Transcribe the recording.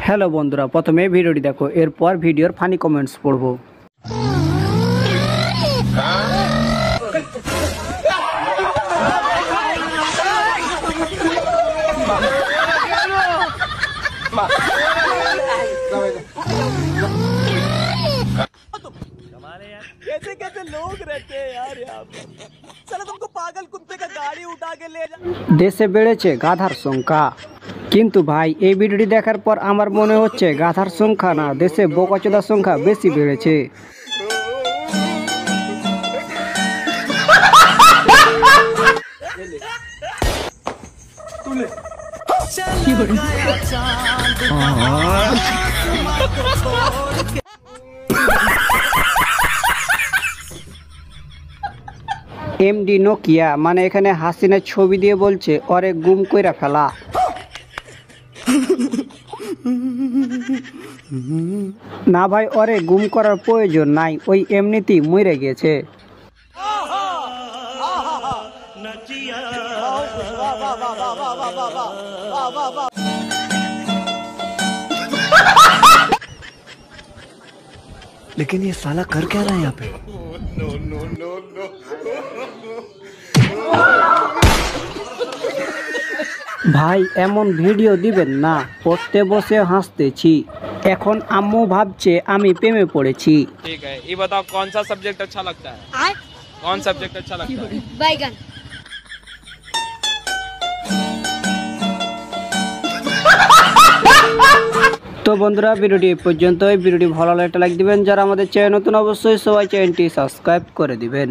Hello বন্ধুরা, প্রথমে ভিডিওটি দেখো, এরপর ভিডিওর ফানি কমেন্টস পড়বো। कैसे कैसे लोग रहते हैं यार यहाँ पे। चलो तुमको पागल कुत्ते का गाड़ी उठा के ले जा। দেশে বেড়েছে গাধার সংখ্যা, কিন্তু ভাই এই ভিডিওটি দেখার পর আমার মনে হচ্ছে গাধার সংখ্যা না, দেশে বোকাচোদার সংখ্যা বেশি বেড়েছে। এমডি নোকিয়া মানে এখানে হাসিনের ছবি দিয়ে বলছে ওরে গুম কইরা ফেলা। না ভাই, ওরে গুম করার প্রয়োজন নাই, ওই এমনিতেই মরে গেছে। लेकिन ये साला कर क्या रहा है यहाँ पे। ভাই এমন ভিডিও দিবেন না, পড়তে বসে হাসতেছি, এখন আম্মু ভাবছে আমি প্রেমে পড়েছি। ठीक है, ये बताओ कौन सा सब्जेक्ट अच्छा लगता है? कौन सब्जेक्ट अच्छा लगता है? बैगन। তো বন্ধুরা, ভিডিওটি এই পর্যন্তই। ভিডিওটি ভালো লাগলে একটা লাইক দিবেন, যারা আমাদের চ্যানেল নতুন অবশ্যই সবাই চ্যানেলটি সাবস্ক্রাইব করে দিবেন।